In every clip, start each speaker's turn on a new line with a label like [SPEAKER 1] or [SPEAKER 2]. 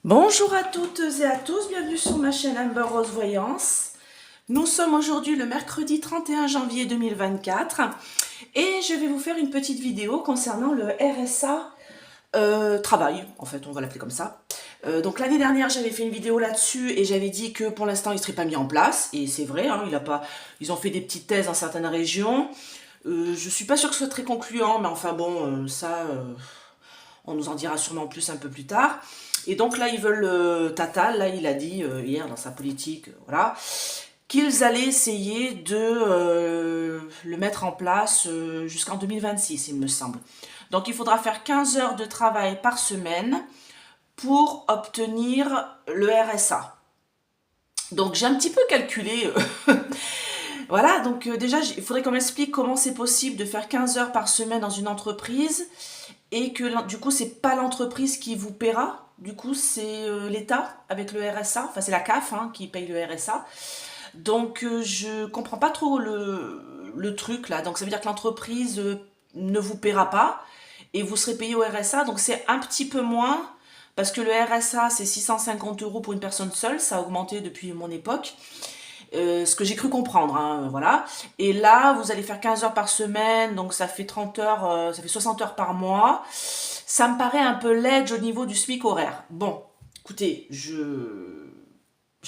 [SPEAKER 1] Bonjour à toutes et à tous, bienvenue sur ma chaîne Amber Rose Voyance. Nous sommes aujourd'hui le mercredi 31 janvier 2024 et je vais vous faire une petite vidéo concernant le RSA travail, en fait on va l'appeler comme ça. Donc l'année dernière j'avais fait une vidéo là-dessus et j'avais dit que pour l'instant il ne serait pas mis en place et c'est vrai, hein, ils ont fait des petites thèses dans certaines régions. Je suis pas sûre que ce soit très concluant, mais enfin bon, on nous en dira sûrement plus un peu plus tard. Et donc là, ils veulent, Tata, là, il a dit hier dans sa politique, voilà, qu'ils allaient essayer de le mettre en place jusqu'en 2026, il me semble. Donc il faudra faire 15 heures de travail par semaine pour obtenir le RSA. Donc j'ai un petit peu calculé. Voilà, donc déjà, il faudrait qu'on m'explique comment c'est possible de faire 15 heures par semaine dans une entreprise et que du coup, c'est pas l'entreprise qui vous paiera. Du coup, c'est l'État avec le RSA. Enfin, c'est la CAF hein, qui paye le RSA. Donc, je comprends pas trop le truc là. Donc, ça veut dire que l'entreprise ne vous paiera pas et vous serez payé au RSA. Donc, c'est un petit peu moins parce que le RSA, c'est 650 euros pour une personne seule. Ça a augmenté depuis mon époque. Ce que j'ai cru comprendre, hein, voilà. Et là, vous allez faire 15 heures par semaine, donc ça fait 30 heures, ça fait 60 heures par mois. Ça me paraît un peu ledge au niveau du SMIC horaire. Bon, écoutez, je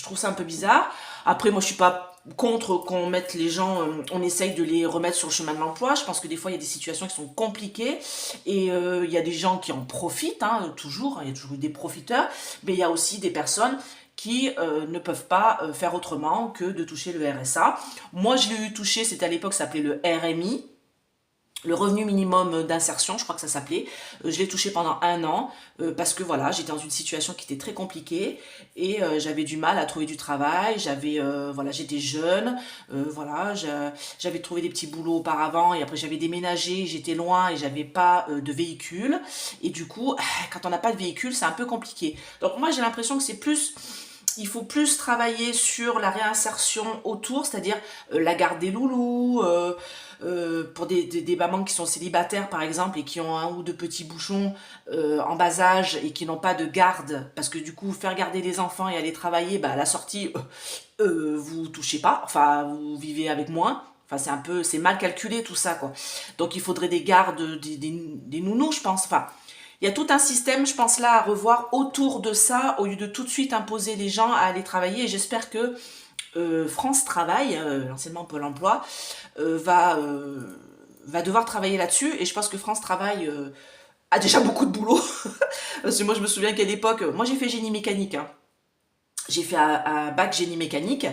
[SPEAKER 1] trouve ça un peu bizarre. Après, moi, je suis pas contre qu'on mette les gens, on essaye de les remettre sur le chemin de l'emploi. Je pense que des fois, il y a des situations qui sont compliquées et il y a des gens qui en profitent, hein, toujours, il y a toujours eu des profiteurs, mais il y a aussi des personnes qui ne peuvent pas faire autrement que de toucher le RSA. Moi, je l'ai eu touché, c'était à l'époque, ça s'appelait le RMI, le revenu minimum d'insertion, je crois que ça s'appelait. Je l'ai touché pendant un an parce que voilà, j'étais dans une situation qui était très compliquée et j'avais du mal à trouver du travail. Voilà, j'étais jeune, voilà, j'avais trouvé des petits boulots auparavant et après j'avais déménagé, j'étais loin et j'avais pas de véhicule. Et du coup, quand on n'a pas de véhicule, c'est un peu compliqué. Donc moi, j'ai l'impression que c'est plus il faut plus travailler sur la réinsertion autour, c'est-à-dire la garde des loulous, pour des mamans qui sont célibataires par exemple et qui ont un ou deux petits bouchons en bas âge et qui n'ont pas de garde, parce que du coup faire garder les enfants et aller travailler, bah, à la sortie, vous touchez pas, enfin vous vivez avec moins. Enfin, c'est mal calculé tout ça, quoi. Donc il faudrait des gardes, des nounous, je pense. Enfin, il y a tout un système, je pense là, à revoir autour de ça, au lieu de tout de suite imposer les gens à aller travailler. Et j'espère que France Travail, l'anciennement Pôle Emploi, va devoir travailler là-dessus. Et je pense que France Travail a déjà beaucoup de boulot. Parce que moi, je me souviens qu'à l'époque, moi j'ai fait génie mécanique, hein. J'ai fait un bac génie mécanique,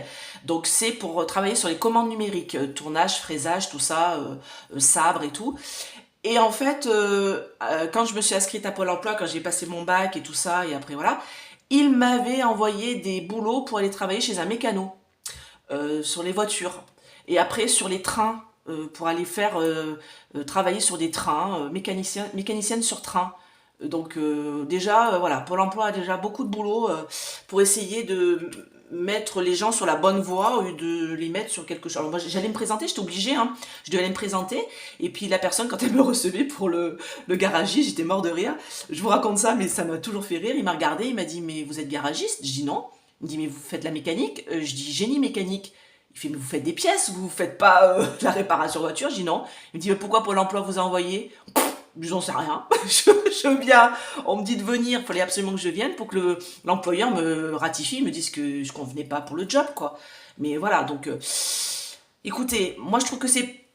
[SPEAKER 1] donc c'est pour travailler sur les commandes numériques, tournage, fraisage, tout ça, sabre et tout. Et en fait, quand je me suis inscrite à Pôle emploi, quand j'ai passé mon bac et tout ça, et après voilà, il m'avait envoyé des boulots pour aller travailler chez un mécano, sur les voitures. Et après sur les trains, pour aller faire travailler sur des trains, mécanicienne sur train. Donc déjà, voilà, Pôle emploi a déjà beaucoup de boulot pour essayer de mettre les gens sur la bonne voie au lieu de les mettre sur quelque chose. Alors moi j'allais me présenter, j'étais obligée, hein, je devais aller me présenter, et puis la personne quand elle me recevait pour le garagiste, j'étais mort de rire. Je vous raconte ça, mais ça m'a toujours fait rire. Il m'a regardé, il m'a dit mais vous êtes garagiste? Je dis non. Il me dit mais vous faites de la mécanique? Je dis génie mécanique. Il fait mais vous faites des pièces, vous faites pas la réparation voiture? Je dis non. Il me dit mais pourquoi Pôle emploi vous a envoyé? J'en sais rien. Je viens, on me dit de venir, il fallait absolument que je vienne pour que l'employeur me ratifie, me dise que je convenais pas pour le job, quoi. Mais voilà, donc, écoutez, moi je trouve que c'est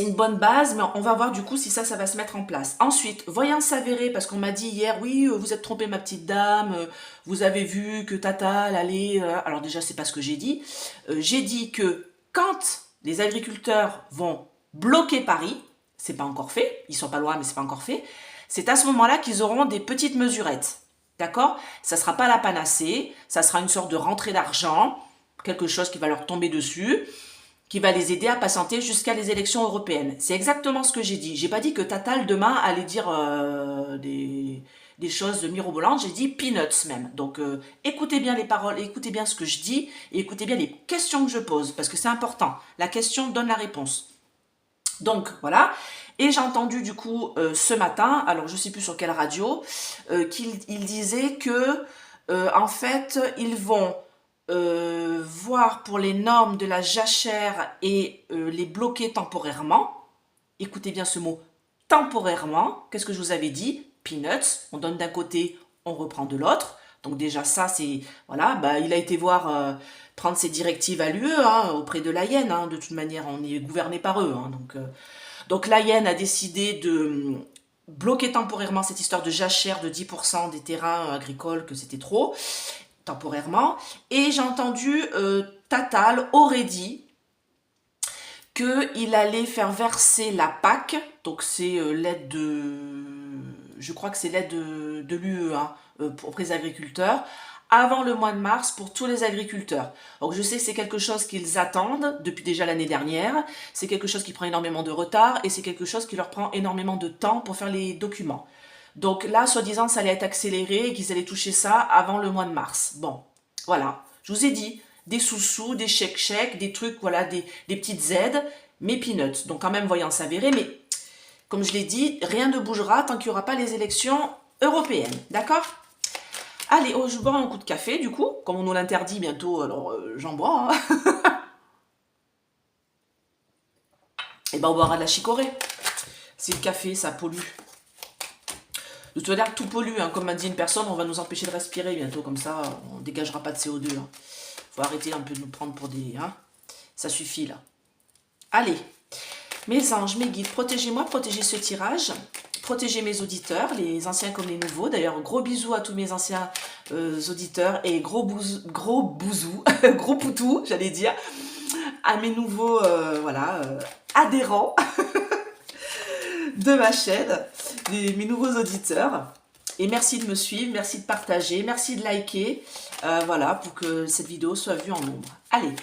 [SPEAKER 1] une bonne base, mais on va voir du coup si ça va se mettre en place. Ensuite, voyant s'avérer, parce qu'on m'a dit hier, oui, vous êtes trompée ma petite dame, vous avez vu que Tata, elle allait... alors déjà, c'est pas ce que j'ai dit. J'ai dit que quand les agriculteurs vont bloquer Paris, c'est pas encore fait, ils sont pas loin, mais c'est pas encore fait, c'est à ce moment-là qu'ils auront des petites mesurettes. D'accord? Ça sera pas la panacée, ça sera une sorte de rentrée d'argent, quelque chose qui va leur tomber dessus, qui va les aider à patienter jusqu'à les élections européennes. C'est exactement ce que j'ai dit. J'ai pas dit que Tatal demain allait dire des choses mirobolantes, j'ai dit peanuts même. Donc écoutez bien les paroles, écoutez bien ce que je dis, et écoutez bien les questions que je pose, parce que c'est important. La question donne la réponse. Donc voilà, et j'ai entendu du coup ce matin, alors je sais plus sur quelle radio, qu'il disait que en fait ils vont voir pour les normes de la jachère et les bloquer temporairement. Écoutez bien ce mot, temporairement. Qu'est-ce que je vous avais dit? Peanuts, on donne d'un côté, on reprend de l'autre. Donc déjà ça c'est, voilà, bah, il a été voir prendre ses directives à l'UE auprès de l'AIEN, de toute manière on est gouverné par eux. Donc l'AIEN a décidé de bloquer temporairement cette histoire de jachère de 10% des terrains agricoles, que c'était trop, temporairement. Et j'ai entendu Tatal aurait dit qu'il allait faire verser la PAC, donc c'est l'aide de... Je crois que c'est l'aide de l'UE pour les agriculteurs, avant le mois de mars pour tous les agriculteurs. Donc je sais que c'est quelque chose qu'ils attendent depuis déjà l'année dernière, c'est quelque chose qui prend énormément de retard et c'est quelque chose qui leur prend énormément de temps pour faire les documents. Donc là, soi-disant, ça allait être accéléré et qu'ils allaient toucher ça avant le mois de mars. Bon, voilà, je vous ai dit, des sous-sous, des chèques-chèques, des trucs, voilà, des petites aides, mais peanuts. Donc quand même voyance avérée, mais comme je l'ai dit, rien ne bougera tant qu'il n'y aura pas les élections européennes, d'accord? Allez, je bois un coup de café, du coup, comme on nous l'interdit bientôt, alors j'en bois. Et ben on boira de la chicorée. C'est le café, ça pollue. De toute manière, tout pollue, comme m'a dit une personne, on va nous empêcher de respirer bientôt, comme ça, on ne dégagera pas de CO2. Faut arrêter un peu de nous prendre pour des... Ça suffit, là. Allez, mes anges, mes guides, protégez-moi, protégez ce tirage, protégez mes auditeurs, les anciens comme les nouveaux. D'ailleurs, gros bisous à tous mes anciens auditeurs et gros bousous, gros poutous, j'allais dire, à mes nouveaux adhérents de ma chaîne, mes nouveaux auditeurs. Et merci de me suivre, merci de partager, merci de liker, voilà, pour que cette vidéo soit vue en nombre. Allez,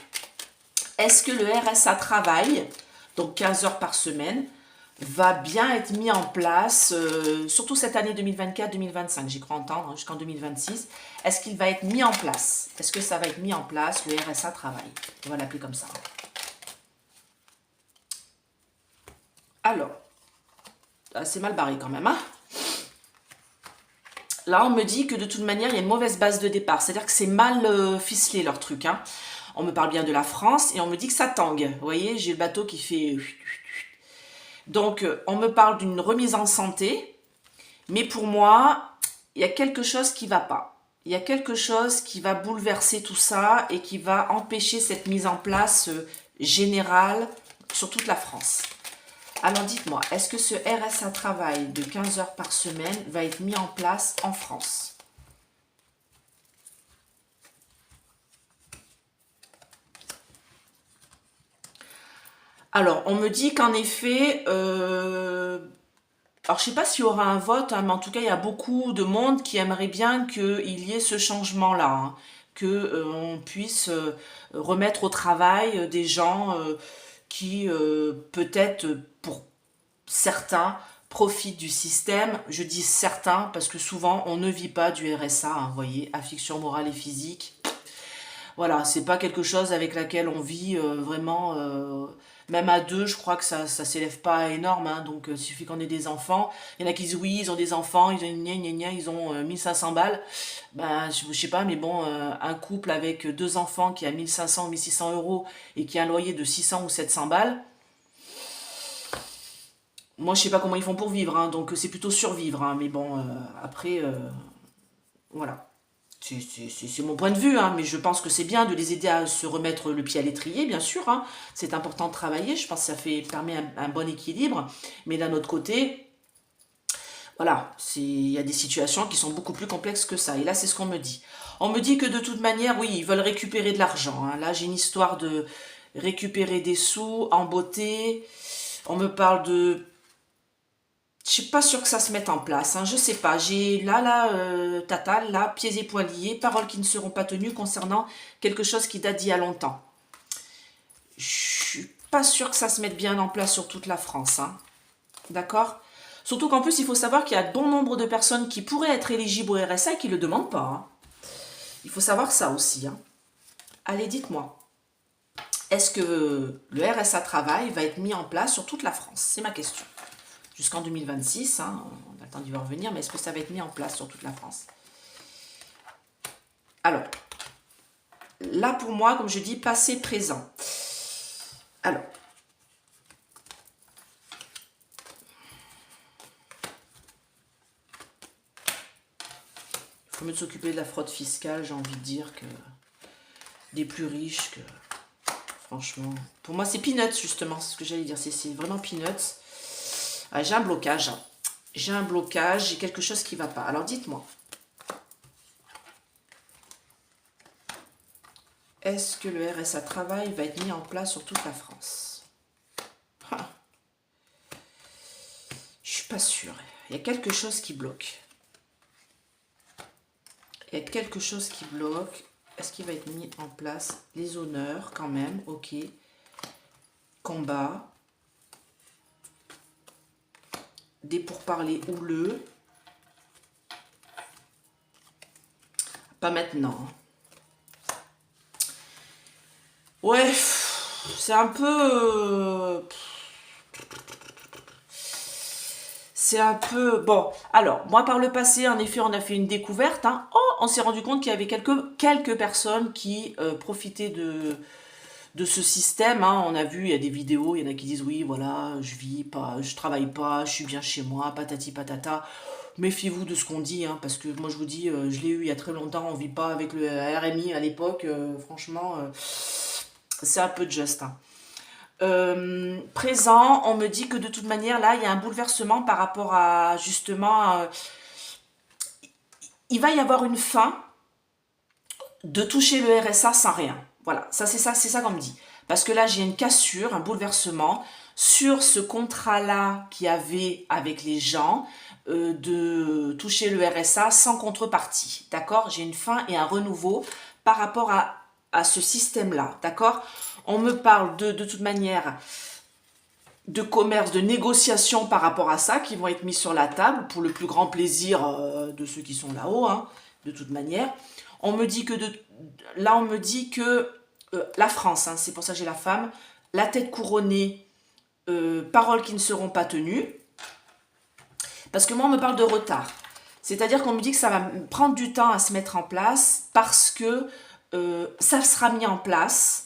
[SPEAKER 1] est-ce que le RSA travail, donc 15 heures par semaine, va bien être mis en place, surtout cette année 2024-2025, j'y crois entendre, jusqu'en 2026. Est-ce qu'il va être mis en place? Est-ce que ça va être mis en place, le RSA travail? On va l'appeler comme ça. Alors, c'est mal barré quand même, Là, on me dit que de toute manière, il y a une mauvaise base de départ. C'est-à-dire que c'est mal ficelé, leur truc. On me parle bien de la France et on me dit que ça tangue. Vous voyez, j'ai le bateau qui fait... Donc, on me parle d'une remise en santé. Mais pour moi, il y a quelque chose qui ne va pas. Il y a quelque chose qui va bouleverser tout ça et qui va empêcher cette mise en place générale sur toute la France. Alors dites-moi, est-ce que ce RSA travail de 15 heures par semaine va être mis en place en France? Alors, on me dit qu'en effet, alors je ne sais pas s'il y aura un vote, mais en tout cas, il y a beaucoup de monde qui aimerait bien qu'il y ait ce changement-là, qu'on puisse remettre au travail des gens qui, peut-être, pour certains, profitent du système. Je dis certains parce que souvent, on ne vit pas du RSA, vous voyez, affliction morale et physique. Voilà, c'est pas quelque chose avec laquelle on vit vraiment, même à deux, je crois que ça s'élève pas énorme, donc il suffit qu'on ait des enfants. Il y en a qui disent oui, ils ont des enfants, ils ont 1500 balles. Ben, je sais pas, mais bon, un couple avec deux enfants qui a 1500 ou 1600 euros et qui a un loyer de 600 ou 700 balles, moi je sais pas comment ils font pour vivre, donc c'est plutôt survivre, mais bon, après, voilà. C'est mon point de vue, mais je pense que c'est bien de les aider à se remettre le pied à l'étrier, bien sûr. C'est important de travailler, je pense que ça permet un bon équilibre. Mais d'un autre côté, voilà, il y a des situations qui sont beaucoup plus complexes que ça. Et là, c'est ce qu'on me dit. On me dit que de toute manière, oui, ils veulent récupérer de l'argent. Là, j'ai une histoire de récupérer des sous en beauté. On me parle de... Je suis pas sûre que ça se mette en place, je sais pas. J'ai Tatal, là, pieds et poings liés, paroles qui ne seront pas tenues concernant quelque chose qui date d'il y a longtemps. Je suis pas sûre que ça se mette bien en place sur toute la France, D'accord? Surtout qu'en plus, il faut savoir qu'il y a bon nombre de personnes qui pourraient être éligibles au RSA et qui ne le demandent pas, Il faut savoir ça aussi, Allez, dites-moi. Est-ce que le RSA Travail va être mis en place sur toute la France? C'est ma question. Jusqu'en 2026, hein, on a le temps d'y revenir, mais est-ce que ça va être mis en place sur toute la France? Alors, là pour moi, comme je dis, passé, présent. Alors, il faut mieux s'occuper de la fraude fiscale, j'ai envie de dire, que des plus riches, que franchement... Pour moi, c'est peanuts, justement, c'est ce que j'allais dire, c'est vraiment peanuts. Ah, j'ai un blocage, j'ai quelque chose qui ne va pas. Alors, dites-moi. Est-ce que le RSA Travail va être mis en place sur toute la France? Je suis pas sûre. Il y a quelque chose qui bloque. Il y a quelque chose qui bloque. Est-ce qu'il va être mis en place? Les honneurs, quand même. Ok. Combat. Des pourparlers houleux. Pas maintenant. Ouais, c'est un peu... c'est un peu... Bon, alors, moi, par le passé, en effet, on a fait une découverte. Hein. Oh, on s'est rendu compte qu'il y avait quelques personnes qui profitaient de ce système. Hein. On a vu, il y a des vidéos, il y en a qui disent, oui, voilà, je vis pas, je travaille pas, je suis bien chez moi, patati patata. Méfiez-vous de ce qu'on dit, hein, parce que moi, je vous dis, je l'ai eu il y a très longtemps, on vit pas avec le RMI à l'époque. Franchement, c'est un peu juste. Hein. Présent, on me dit que de toute manière, là, il y a un bouleversement par rapport à, justement, il va y avoir une fin de toucher le RSA sans rien. Voilà, c'est ça qu'on me dit. Parce que là, j'ai une cassure, un bouleversement sur ce contrat-là qu'il y avait avec les gens de toucher le RSA sans contrepartie. D'accord? J'ai une fin et un renouveau par rapport à ce système-là. D'accord? On me parle de toute manière de commerce, de négociation par rapport à ça qui vont être mis sur la table pour le plus grand plaisir de ceux qui sont là-haut, hein, de toute manière. On me dit que là, on me dit que la France, hein, c'est pour ça que j'ai la femme, la tête couronnée, paroles qui ne seront pas tenues. Parce que moi, on me parle de retard. C'est-à-dire qu'on me dit que ça va prendre du temps à se mettre en place parce que ça sera mis en place.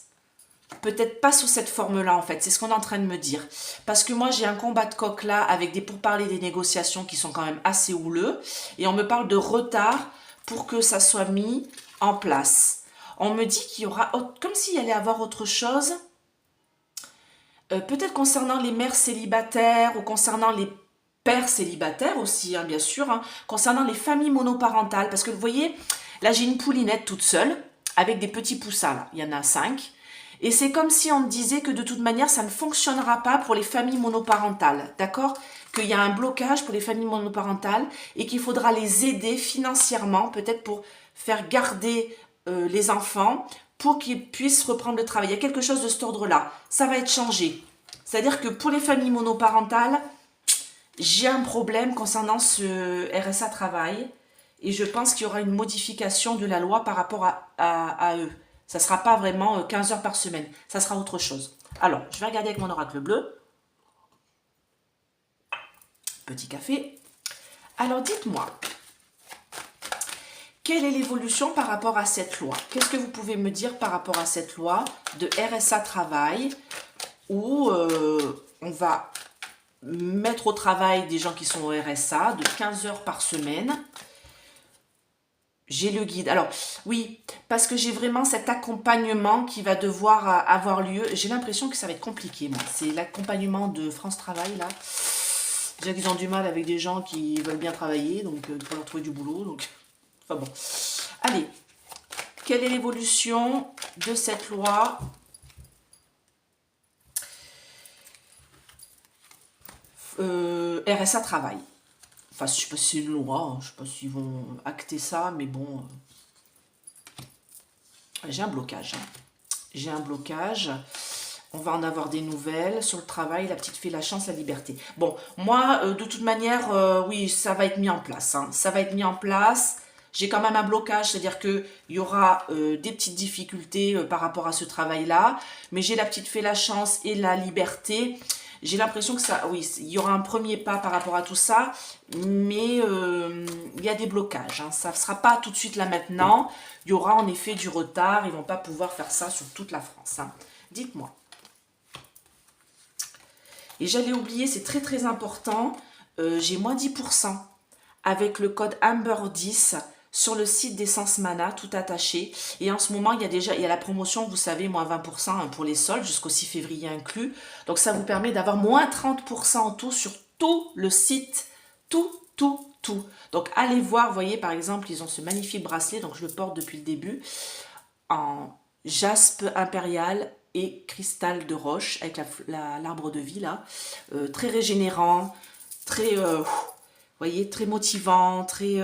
[SPEAKER 1] Peut-être pas sous cette forme-là, en fait. C'est ce qu'on est en train de me dire. Parce que moi, j'ai un combat de coq là, avec des pourparlers, des négociations qui sont quand même assez houleux. Et on me parle de retard pour que ça soit mis en place. On me dit qu'il y aura, comme s'il y allait avoir autre chose, peut-être concernant les mères célibataires ou concernant les pères célibataires aussi, hein, bien sûr, hein, concernant les familles monoparentales. Parce que vous voyez, là, j'ai une poulinette toute seule, avec des petits poussins, là. Il y en a 5. Et c'est comme si on me disait que de toute manière, ça ne fonctionnera pas pour les familles monoparentales, d'accord? Qu'il y a un blocage pour les familles monoparentales et qu'il faudra les aider financièrement, peut-être pour faire garder les enfants, pour qu'ils puissent reprendre le travail. Il y a quelque chose de cet ordre-là. Ça va être changé. C'est-à-dire que pour les familles monoparentales, j'ai un problème concernant ce RSA Travail et je pense qu'il y aura une modification de la loi par rapport à eux. Ça ne sera pas vraiment 15 heures par semaine. Ça sera autre chose. Alors, je vais regarder avec mon oracle bleu. Petit café. Alors, dites-moi, quelle est l'évolution par rapport à cette loi? Qu'est-ce que vous pouvez me dire par rapport à cette loi de RSA Travail où on va mettre au travail des gens qui sont au RSA de 15 heures par semaine? J'ai le guide. Alors, oui, parce que j'ai vraiment cet accompagnement qui va devoir avoir lieu. J'ai l'impression que ça va être compliqué, moi. C'est l'accompagnement de France Travail, là. Déjà qu'ils ont du mal avec des gens qui veulent bien travailler, donc il faut leur trouver du boulot. Donc, enfin bon. Allez, quelle est l'évolution de cette loi ? RSA Travail. Enfin, je sais pas si c'est une loi, hein, je sais pas s'ils vont acter ça, mais bon. J'ai un blocage. Hein. J'ai un blocage. On va en avoir des nouvelles sur le travail, la petite fille, la chance, la liberté. Bon, moi, de toute manière, oui, ça va être mis en place. Hein. Ça va être mis en place. J'ai quand même un blocage, c'est-à-dire qu'il y aura des petites difficultés par rapport à ce travail-là, mais j'ai la petite fée la chance et la liberté. J'ai l'impression que ça, oui, il y aura un premier pas par rapport à tout ça, mais il y a des blocages. Hein. Ça ne sera pas tout de suite là maintenant. Il y aura en effet du retard. Ils ne vont pas pouvoir faire ça sur toute la France. Hein. Dites-moi. Et j'allais oublier, c'est très très important. J'ai moins 10% avec le code Amber10 sur le site d'Essence Mana, tout attaché. Et en ce moment, il y a la promotion, vous savez, moins 20% pour les soldes, jusqu'au 6 février inclus. Donc ça vous permet d'avoir moins 30% en tout sur tout le site. Tout. Donc allez voir, vous voyez, par exemple, ils ont ce magnifique bracelet, donc je le porte depuis le début, en jaspe impérial et cristal de roche, avec l'arbre de vie, là. Très régénérant, très... vous voyez, très motivant, très...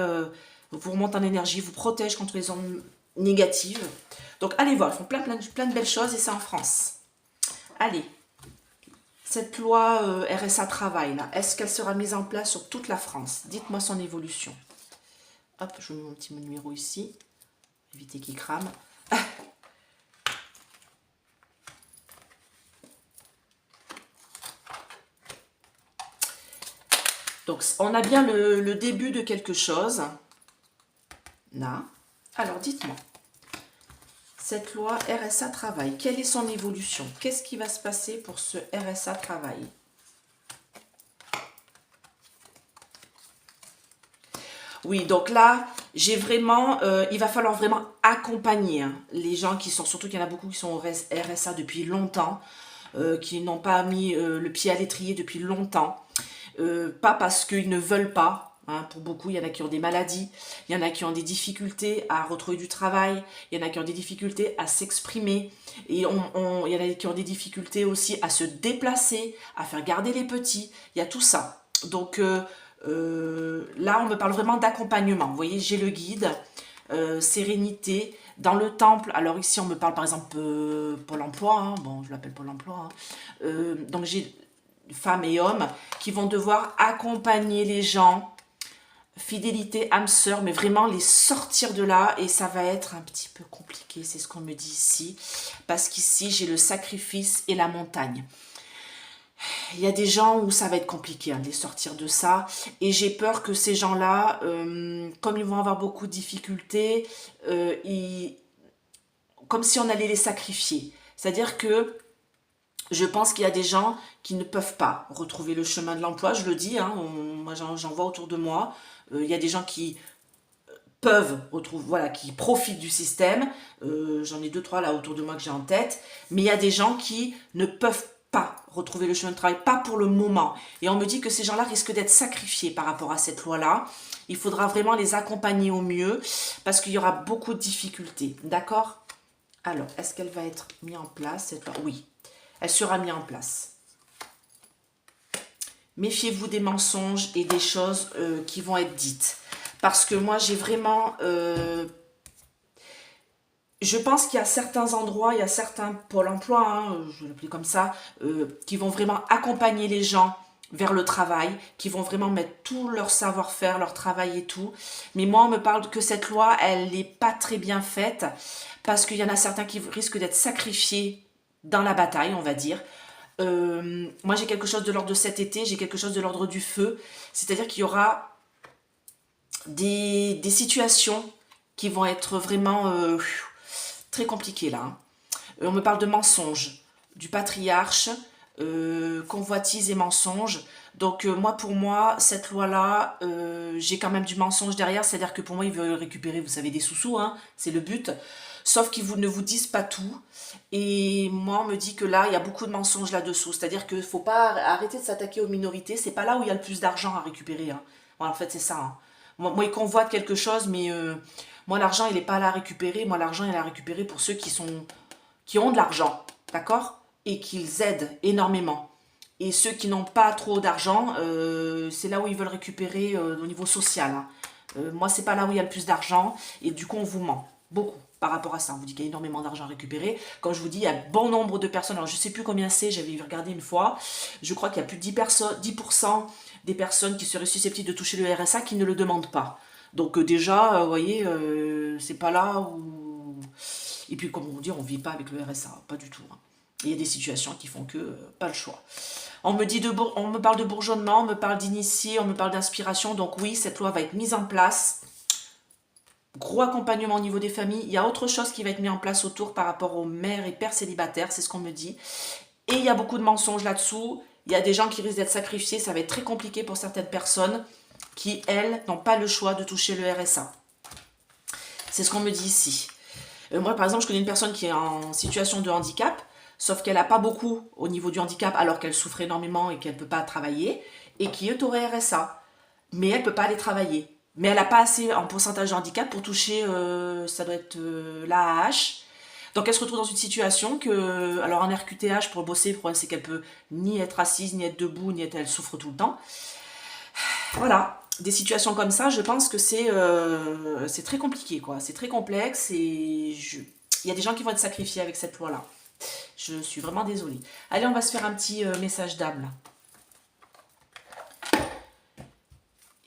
[SPEAKER 1] vous remonte en énergie, vous protège contre les ondes négatives. Donc allez voir, ils font plein de belles choses et c'est en France. Allez, cette loi RSA travail, là, est-ce qu'elle sera mise en place sur toute la France? Dites-moi son évolution. Hop, je mets mon petit numéro ici. Éviter qu'il crame. Donc, on a bien le début de quelque chose. Là. Alors, dites-moi. Cette loi RSA travail, quelle est son évolution? Qu'est-ce qui va se passer pour ce RSA travail? Oui, donc là, j'ai vraiment, il va falloir vraiment accompagner hein, les gens qui sont, surtout qu'il y en a beaucoup qui sont au RSA depuis longtemps, qui n'ont pas mis le pied à l'étrier depuis longtemps. Pas parce qu'ils ne veulent pas, hein, pour beaucoup, il y en a qui ont des maladies, il y en a qui ont des difficultés à retrouver du travail, il y en a qui ont des difficultés à s'exprimer, et il y en a qui ont des difficultés aussi à se déplacer, à faire garder les petits, il y a tout ça. Donc là, on me parle vraiment d'accompagnement. Vous voyez, j'ai le guide, sérénité, dans le temple. Alors ici, on me parle par exemple Pôle emploi, hein, bon, je l'appelle Pôle emploi, hein. Donc j'ai femmes et hommes qui vont devoir accompagner les gens, fidélité, âme sœur, mais vraiment les sortir de là, et ça va être un petit peu compliqué, c'est ce qu'on me dit ici, parce qu'ici j'ai le sacrifice et la montagne. Il y a des gens où ça va être compliqué hein, de les sortir de ça, et j'ai peur que ces gens-là, comme ils vont avoir beaucoup de difficultés, comme si on allait les sacrifier, c'est-à-dire que je pense qu'il y a des gens qui ne peuvent pas retrouver le chemin de l'emploi, je le dis, hein, moi j'en vois autour de moi. Il y a des gens qui peuvent retrouver, voilà, qui profitent du système. J'en ai 2-3 là autour de moi que j'ai en tête. Mais il y a des gens qui ne peuvent pas retrouver le chemin de travail, pas pour le moment. Et on me dit que ces gens-là risquent d'être sacrifiés par rapport à cette loi-là. Il faudra vraiment les accompagner au mieux parce qu'il y aura beaucoup de difficultés. D'accord? Alors, est-ce qu'elle va être mise en place cette loi? Oui. Elle sera mise en place. Méfiez-vous des mensonges et des choses qui vont être dites. Parce que moi, j'ai vraiment... je pense qu'il y a certains endroits, il y a certains pôles emploi, hein, je vais l'appeler comme ça, qui vont vraiment accompagner les gens vers le travail, qui vont vraiment mettre tout leur savoir-faire, leur travail et tout. Mais moi, on me parle que cette loi, elle n'est pas très bien faite, parce qu'il y en a certains qui risquent d'être sacrifiés dans la bataille, on va dire. Moi, j'ai quelque chose de l'ordre de cet été, j'ai quelque chose de l'ordre du feu. C'est-à-dire qu'il y aura des situations qui vont être vraiment très compliquées, là. Hein. On me parle de mensonges, du patriarche, convoitise et mensonges. Donc, moi, pour moi, cette loi-là, j'ai quand même du mensonge derrière. C'est-à-dire que pour moi, ils veulent récupérer, vous savez, des sous-sous, hein, c'est le but. Sauf qu'ils ne vous disent pas tout. Et moi, on me dit que là, il y a beaucoup de mensonges là-dessous. C'est-à-dire qu'il ne faut pas arrêter de s'attaquer aux minorités. C'est pas là où il y a le plus d'argent à récupérer. Hein. Voilà, en fait, c'est ça. Hein. Moi, ils convoitent quelque chose, mais moi, l'argent, il n'est pas là à récupérer. Moi, l'argent, il est à récupérer pour ceux qui ont de l'argent. D'accord? Et qu'ils aident énormément. Et ceux qui n'ont pas trop d'argent, c'est là où ils veulent récupérer au niveau social. Hein. Moi, c'est pas là où il y a le plus d'argent. Et du coup, on vous ment. Beaucoup. Par rapport à ça, on vous dit qu'il y a énormément d'argent à récupérer. Comme je vous dis, il y a bon nombre de personnes, alors je ne sais plus combien c'est, j'avais regardé une fois, je crois qu'il y a plus de 10% des personnes qui seraient susceptibles de toucher le RSA qui ne le demandent pas. Donc déjà, vous voyez, c'est pas là où... Et puis, comme on dit, on vit pas avec le RSA, pas du tout, hein. Il y a des situations qui font que pas le choix. On me dit on me parle de bourgeonnement, on me parle d'initié, on me parle d'inspiration. Donc oui, cette loi va être mise en place. Gros accompagnement au niveau des familles. Il y a autre chose qui va être mis en place autour par rapport aux mères et pères célibataires, c'est ce qu'on me dit. Et il y a beaucoup de mensonges là-dessous. Il y a des gens qui risquent d'être sacrifiés. Ça va être très compliqué pour certaines personnes qui, elles, n'ont pas le choix de toucher le RSA. C'est ce qu'on me dit ici. Moi, par exemple, je connais une personne qui est en situation de handicap, sauf qu'elle n'a pas beaucoup au niveau du handicap, alors qu'elle souffre énormément et qu'elle ne peut pas travailler, et qui est au RSA. Mais elle ne peut pas aller travailler. Mais elle n'a pas assez en pourcentage de handicap pour toucher, ça doit être l'AAH. Donc elle se retrouve dans une situation que, alors en RQTH pour bosser, le problème c'est qu'elle peut ni être assise, ni être debout, ni être, elle souffre tout le temps. Voilà, des situations comme ça, je pense que c'est très compliqué, quoi. C'est très complexe et il y a des gens qui vont être sacrifiés avec cette loi-là. Je suis vraiment désolée. Allez, on va se faire un petit message d'âme, là.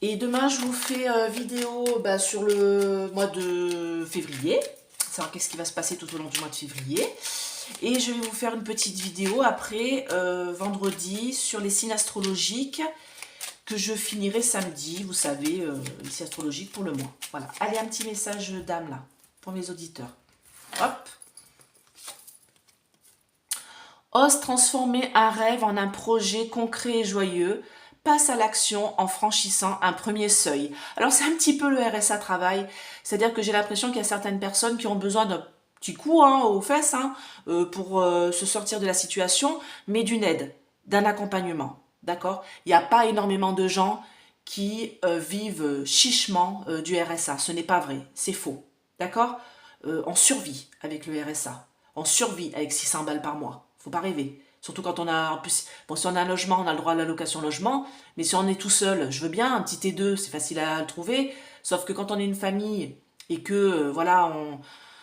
[SPEAKER 1] Et demain, je vous fais vidéo sur le mois de février. Savoir qu'est-ce qui va se passer tout au long du mois de février. Et je vais vous faire une petite vidéo après, vendredi, sur les signes astrologiques que je finirai samedi, vous savez, les signes astrologiques pour le mois. Voilà. Allez, un petit message d'âme là, pour mes auditeurs. Hop. Ose transformer un rêve en un projet concret et joyeux. Passe à l'action en franchissant un premier seuil. Alors c'est un petit peu le RSA travail, c'est-à-dire que j'ai l'impression qu'il y a certaines personnes qui ont besoin d'un petit coup aux fesses pour se sortir de la situation, mais d'une aide, d'un accompagnement, d'accord? Il n'y a pas énormément de gens qui vivent chichement du RSA, ce n'est pas vrai, c'est faux, d'accord? On survit avec le RSA, on survit avec 600 balles par mois, faut pas rêver. Surtout quand on a, en plus, bon, si on a un logement, on a le droit à l'allocation logement, mais si on est tout seul, je veux bien, un petit T2, c'est facile à le trouver, sauf que quand on est une famille et que, voilà,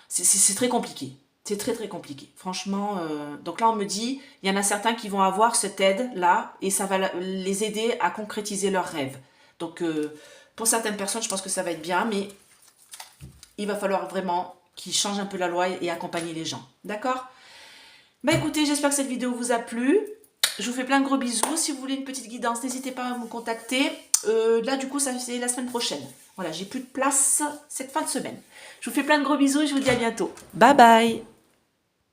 [SPEAKER 1] c'est très compliqué. C'est très très compliqué. Franchement, donc là on me dit, il y en a certains qui vont avoir cette aide-là et ça va les aider à concrétiser leurs rêves. Donc pour certaines personnes, je pense que ça va être bien, mais il va falloir vraiment qu'ils changent un peu la loi et accompagner les gens. D'accord ? Bah écoutez, j'espère que cette vidéo vous a plu. Je vous fais plein de gros bisous. Si vous voulez une petite guidance, n'hésitez pas à me contacter. Là, du coup, ça c'est la semaine prochaine. Voilà, j'ai plus de place cette fin de semaine. Je vous fais plein de gros bisous et je vous dis à bientôt. Bye bye!